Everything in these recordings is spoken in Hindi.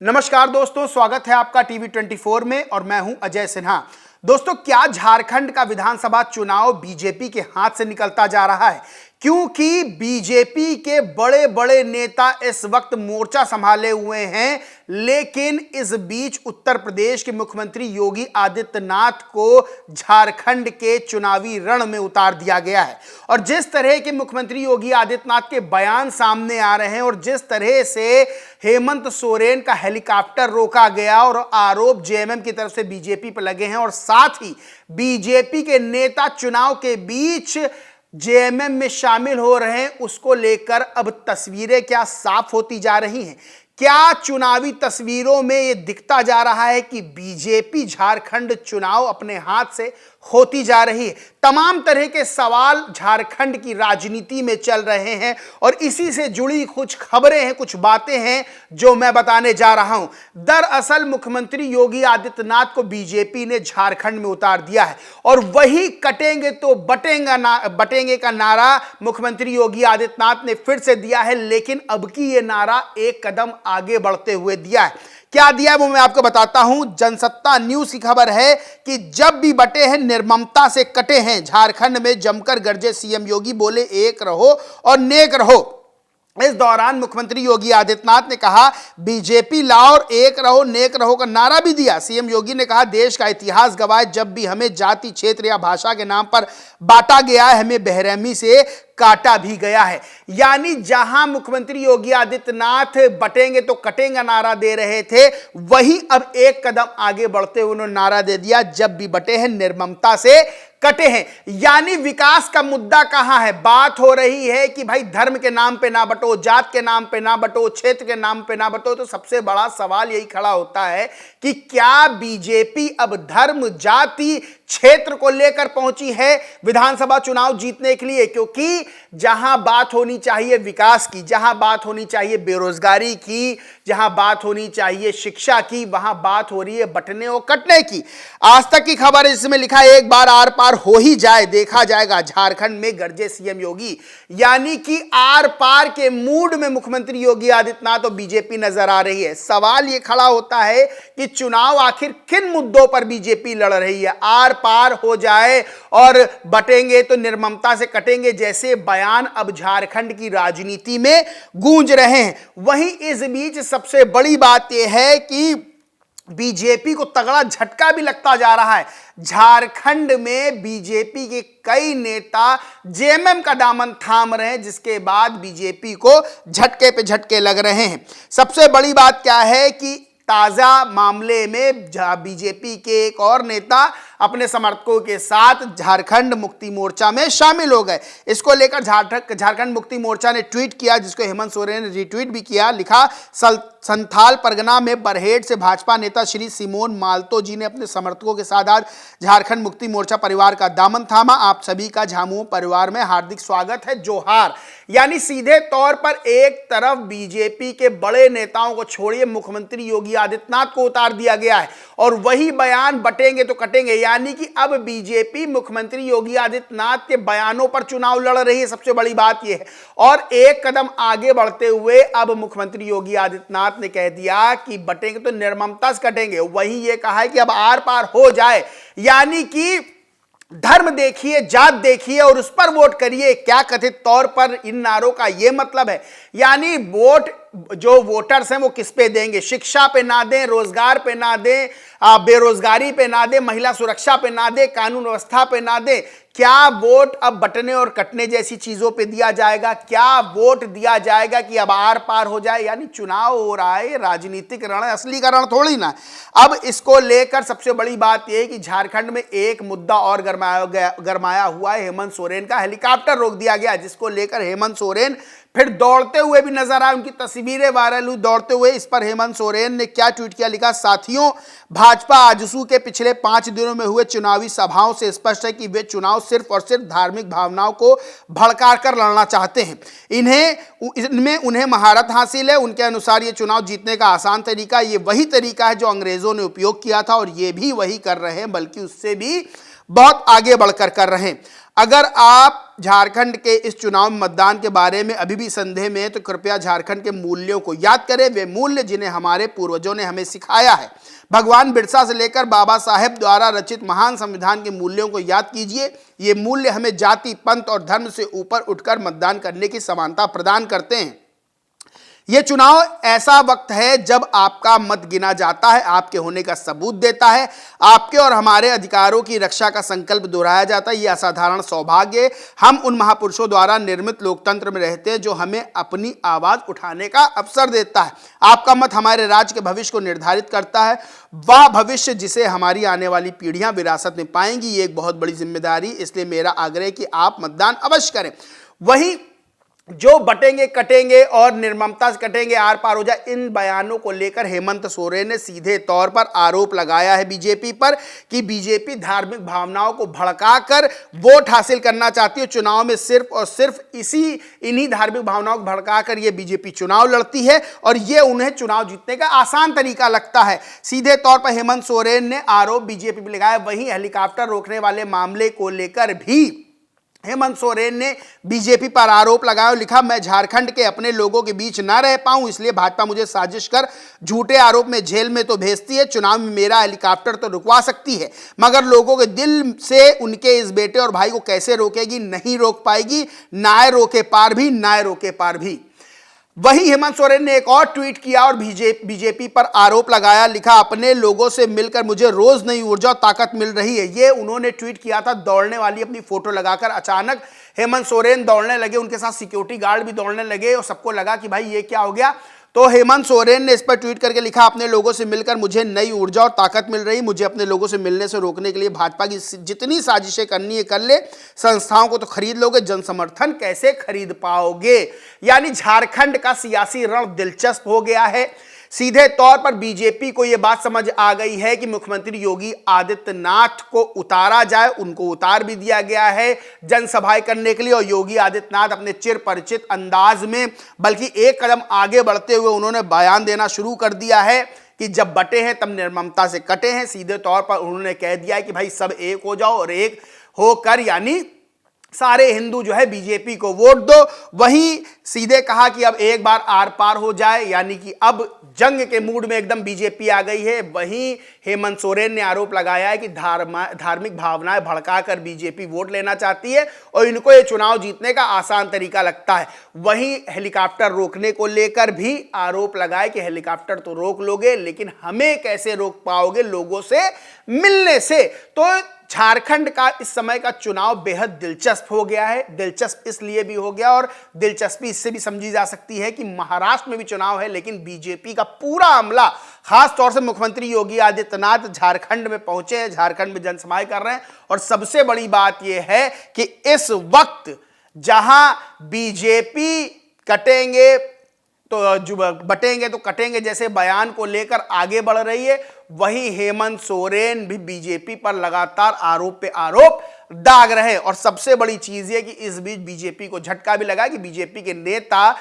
नमस्कार दोस्तों, स्वागत है आपका टीवी 24 में और मैं हूं अजय सिन्हा। दोस्तों, क्या झारखंड का विधानसभा चुनाव बीजेपी के हाथ से निकलता जा रहा है? क्योंकि बीजेपी के बड़े बड़े नेता इस वक्त मोर्चा संभाले हुए हैं, लेकिन इस बीच उत्तर प्रदेश के मुख्यमंत्री योगी आदित्यनाथ को झारखंड के चुनावी रण में उतार दिया गया है। और जिस तरह के मुख्यमंत्री योगी आदित्यनाथ के बयान सामने आ रहे हैं और जिस तरह से हेमंत सोरेन का हेलीकॉप्टर रोका गया और आरोप जेएमएम की तरफ से बीजेपी पर लगे हैं, और साथ ही बीजेपी के नेता चुनाव के बीच जेएमएम में शामिल हो रहे हैं, उसको लेकर अब तस्वीरें क्या साफ होती जा रही हैं? क्या चुनावी तस्वीरों में यह दिखता जा रहा है कि बीजेपी झारखंड चुनाव अपने हाथ से होती जा रही है? तमाम तरह के सवाल झारखंड की राजनीति में चल रहे हैं और इसी से जुड़ी कुछ खबरें हैं, कुछ बातें हैं जो मैं बताने जा रहा हूं। दरअसल मुख्यमंत्री योगी आदित्यनाथ को बीजेपी ने झारखंड में उतार दिया है और वही कटेंगे तो बटेंगे का नारा मुख्यमंत्री योगी आदित्यनाथ ने फिर से दिया है, लेकिन अब की ये नारा एक कदम आगे बढ़ते हुए दिया है। क्या दिया है वो मैं आपको बताता हूं। जनसत्ता न्यूज की खबर है कि जब भी बटे हैं निर्ममता से कटे हैं। झारखंड में जमकर गरजे सीएम योगी, बोले एक रहो और नेक रहो। इस दौरान मुख्यमंत्री योगी आदित्यनाथ ने कहा बीजेपी लाओ और एक रहो नेक रहो का नारा भी दिया। सीएम योगी ने कहा देश का इतिहास गवाह, जब भी हमें जाति, क्षेत्र या भाषा के नाम पर बांटा गया है, हमें बेरहमी से काटा भी गया है। यानी जहां मुख्यमंत्री योगी आदित्यनाथ बटेंगे तो कटेंगे नारा दे रहे थे, वही अब एक कदम आगे बढ़ते हुए उन्होंने नारा दे दिया जब भी बटे हैं निर्ममता से कटे हैं। यानी विकास का मुद्दा कहां है? बात हो रही है कि भाई धर्म के नाम पे ना बटो, जात के नाम पे ना बटो, क्षेत्र के नाम पे ना बटो। तो सबसे बड़ा सवाल यही खड़ा होता है कि क्या बीजेपी अब धर्म, जाति, क्षेत्र को लेकर पहुंची है विधानसभा चुनाव जीतने के लिए? क्योंकि जहां बात होनी चाहिए विकास की, जहां बात होनी चाहिए बेरोजगारी की, जहां बात होनी चाहिए शिक्षा की, वहां बात हो रही है बटने और कटने की। आज तक की खबर है जिसमें लिखा है एक बार आर पार हो ही जाए, देखा जाएगा। झारखंड में गरजे सीएम योगी, यानी कि आर पार के मूड में मुख्यमंत्री योगी आदित्यनाथ और बीजेपी नजर आ रही है। सवाल यह खड़ा होता है कि चुनाव आखिर किन मुद्दों पर बीजेपी लड़ रही है? आर पार हो जाए और बटेंगे तो निर्ममता से कटेंगे जैसे बयान अब झारखंड की राजनीति में गूंज रहे हैं। वहीं इस बीच सबसे बड़ी बात यह है कि बीजेपी को तगड़ा झटका भी लगता जा रहा है। झारखंड में बीजेपी के कई नेता जेएमएम का दामन थाम रहे हैं, जिसके बाद बीजेपी को झटके पे झटके लग रहे हैं। सबसे बड़ी बात क्या है कि ताजा मामले में बीजेपी के एक और नेता अपने समर्थकों के साथ झारखंड मुक्ति मोर्चा में शामिल हो गए। इसको लेकर झारखंड मुक्ति मोर्चा ने ट्वीट किया, जिसको हेमंत सोरेन ने रिट्वीट भी किया। लिखा संथाल परगना में बरहेट से भाजपा नेता श्री सिमोन मालतो जी ने अपने समर्थकों के साथ आज झारखंड मुक्ति मोर्चा परिवार का दामन थामा। आप सभी का झामुमो परिवार में हार्दिक स्वागत है, जोहार। यानी सीधे तौर पर एक तरफ बीजेपी के बड़े नेताओं को छोड़िए मुख्यमंत्री योगी आदित्यनाथ को उतार दिया गया है और वही बयान बटेंगे तो कटेंगे, यानी कि अब बीजेपी मुख्यमंत्री योगी आदित्यनाथ के बयानों पर चुनाव लड़ रही है। सबसे बड़ी बात यह है। और एक कदम आगे बढ़ते हुए अब मुख्यमंत्री योगी आदित्यनाथ ने कह दिया कि बटेंगे तो निर्ममता से कटेंगे। वही ये कहा है कि अब आर पार हो जाए, यानी कि धर्म देखिए, जात देखिए और उस पर वोट करिए। क्या कथित तौर पर इन नारों का यह मतलब है? यानी वोट जो वोटर्स हैं वो किस पे देंगे? शिक्षा पे ना दें, रोजगार पे ना दें, बेरोजगारी पे ना दें, महिला सुरक्षा पे ना दें, कानून व्यवस्था पे ना दें। क्या वोट अब बटने और कटने जैसी चीजों पे दिया जाएगा? क्या वोट दिया जाएगा कि अब आर पार हो जाए? यानी चुनाव हो रहा है, राजनीतिक रण है, असली का रण थोड़ी ना। अब इसको लेकर सबसे बड़ी बात यह है कि झारखंड में एक मुद्दा और गरमाया हुआ है। हेमंत सोरेन का हेलीकॉप्टर रोक दिया गया, जिसको लेकर हेमंत सोरेन फिर दौड़ते हुए भी नजर आए। उनकी तस्वीरें वायरल हुई दौड़ते हुए। इस पर हेमंत सोरेन ने क्या ट्वीट किया? लिखा साथियों, भाजपा आजसू के पिछले 5 दिनों में हुए चुनावी सभाओं से स्पष्ट है कि वे चुनाव सिर्फ और सिर्फ धार्मिक भावनाओं को भड़का कर लड़ना चाहते हैं। इनमें उन्हें महारत हासिल है। उनके अनुसार ये चुनाव जीतने का आसान तरीका, ये वही तरीका है जो अंग्रेजों ने उपयोग किया था और ये भी वही कर रहे हैं, बल्कि उससे भी बहुत आगे बढ़कर कर रहे हैं। अगर आप झारखंड के इस चुनाव में मतदान के बारे में अभी भी संदेह में हैं तो कृपया झारखंड के मूल्यों को याद करें, वे मूल्य जिन्हें हमारे पूर्वजों ने हमें सिखाया है। भगवान बिरसा से लेकर बाबा साहेब द्वारा रचित महान संविधान के मूल्यों को याद कीजिए। ये मूल्य हमें जाति, पंथ और धर्म से ऊपर उठकर मतदान करने की समानता प्रदान करते हैं। ये चुनाव ऐसा वक्त है जब आपका मत गिना जाता है, आपके होने का सबूत देता है, आपके और हमारे अधिकारों की रक्षा का संकल्प दोहराया जाता है। ये असाधारण सौभाग्य हम उन महापुरुषों द्वारा निर्मित लोकतंत्र में रहते हैं जो हमें अपनी आवाज उठाने का अवसर देता है। आपका मत हमारे राज्य के भविष्य को निर्धारित करता है, वह भविष्य जिसे हमारी आने वाली पीढ़ियां विरासत में पाएंगी। ये एक बहुत बड़ी जिम्मेदारी, इसलिए मेरा आग्रह है कि आप मतदान अवश्य करें। वहीं जो बटेंगे कटेंगे और निर्ममता से कटेंगे आर पार हो जाए, इन बयानों को लेकर हेमंत सोरेन ने सीधे तौर पर आरोप लगाया है बीजेपी पर कि बीजेपी धार्मिक भावनाओं को भड़काकर वोट हासिल करना चाहती है। चुनाव में सिर्फ और सिर्फ इन्हीं धार्मिक भावनाओं को भड़काकर ये बीजेपी चुनाव लड़ती है और ये उन्हें चुनाव जीतने का आसान तरीका लगता है। सीधे तौर पर हेमंत सोरेन ने आरोप बीजेपी पर लगाया। वहीं हेलीकॉप्टर रोकने वाले मामले को लेकर भी हेमंत सोरेन ने बीजेपी पर आरोप लगाया और लिखा, मैं झारखंड के अपने लोगों के बीच ना रह पाऊं, इसलिए भाजपा मुझे साजिश कर झूठे आरोप में जेल में तो भेजती है। चुनाव में मेरा हेलीकॉप्टर तो रुकवा सकती है, मगर लोगों के दिल से उनके इस बेटे और भाई को कैसे रोकेगी? नहीं रोक पाएगी। नाय रोके पार भी, नाय रोके पार भी। वहीं हेमंत सोरेन ने एक और ट्वीट किया और बीजेपी पर आरोप लगाया, लिखा, अपने लोगों से मिलकर मुझे रोज नई ऊर्जा और ताकत मिल रही है। ये उन्होंने ट्वीट किया था दौड़ने वाली अपनी फोटो लगाकर। अचानक हेमंत सोरेन दौड़ने लगे, उनके साथ सिक्योरिटी गार्ड भी दौड़ने लगे और सबको लगा कि भाई ये क्या हो गया। तो हेमंत सोरेन ने इस पर ट्वीट करके लिखा, अपने लोगों से मिलकर मुझे नई ऊर्जा और ताकत मिल रही। मुझे अपने लोगों से मिलने से रोकने के लिए भाजपा की जितनी साजिशें करनी है कर ले। संस्थाओं को तो खरीद लोगे, जन समर्थन कैसे खरीद पाओगे? यानी झारखंड का सियासी रण दिलचस्प हो गया है। सीधे तौर पर बीजेपी को यह बात समझ आ गई है कि मुख्यमंत्री योगी आदित्यनाथ को उतारा जाए। उनको उतार भी दिया गया है जनसभाएं करने के लिए और योगी आदित्यनाथ अपने चिर परिचित अंदाज में बल्कि एक कदम आगे बढ़ते हुए उन्होंने बयान देना शुरू कर दिया है कि जब बटे हैं तब निर्ममता से कटे हैं। सीधे तौर पर उन्होंने कह दिया है कि भाई सब एक हो जाओ और एक होकर यानी सारे हिंदू जो है बीजेपी को वोट दो। वहीं सीधे कहा कि अब एक बार आर पार हो जाए, यानी कि अब जंग के मूड में एकदम बीजेपी आ गई है। वहीं हेमंत सोरेन ने आरोप लगाया है कि धार्मिक भावनाएं भड़काकर बीजेपी वोट लेना चाहती है और इनको ये चुनाव जीतने का आसान तरीका लगता है। वहीं हेलीकॉप्टर रोकने को लेकर भी आरोप लगाए कि हेलीकॉप्टर तो रोक लोगे लेकिन हमें कैसे रोक पाओगे लोगों से मिलने से। तो झारखंड का इस समय का चुनाव बेहद दिलचस्प हो गया है। दिलचस्प इसलिए भी हो गया और दिलचस्पी इससे भी समझी जा सकती है कि महाराष्ट्र में भी चुनाव है लेकिन बीजेपी का पूरा अमला, खास तौर से मुख्यमंत्री योगी आदित्यनाथ झारखंड में पहुंचे हैं, झारखंड में जनसभाएं कर रहे हैं। और सबसे बड़ी बात यह है कि इस वक्त जहां बीजेपी कटेंगे तो जो बटेंगे तो कटेंगे जैसे बयान को लेकर आगे बढ़ रही है, वहीं हेमंत सोरेन भी बीजेपी पर लगातार आरोप पे आरोप दाग रहे। और सबसे बड़ी चीज ये कि इस बीच बीजेपी को झटका भी लगा कि बीजेपी के नेता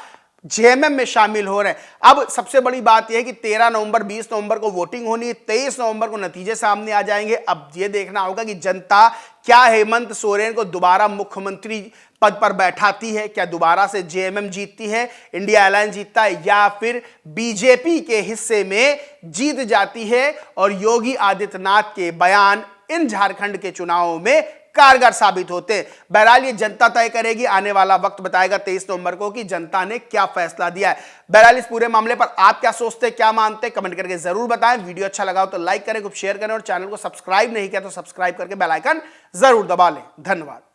जेएमएम में शामिल हो रहे हैं। अब सबसे बड़ी बात यह है कि 13 नवंबर 20 नवंबर को वोटिंग होनी है, 23 नवंबर को नतीजे सामने आ जाएंगे। अब यह देखना होगा कि जनता क्या हेमंत सोरेन को दोबारा मुख्यमंत्री पद पर बैठाती है, क्या दोबारा से जेएमएम जीतती है, इंडिया अलायंस जीतता है या फिर बीजेपी के हिस्से में जीत जाती है। और योगी आदित्यनाथ के बयान इन झारखंड के चुनावों में कारगर साबित होते हैं। बहरहाल ये जनता तय करेगी, आने वाला वक्त बताएगा 23 नवंबर को कि जनता ने क्या फैसला दिया है। बहरहाल इस पूरे मामले पर आप क्या सोचते हैं, क्या मानते हैं, कमेंट करके जरूर बताएं। वीडियो अच्छा लगा हो तो लाइक करें, खूब शेयर करें और चैनल को सब्सक्राइब नहीं किया तो सब्सक्राइब करके बेल आइकन जरूर दबा लें। धन्यवाद।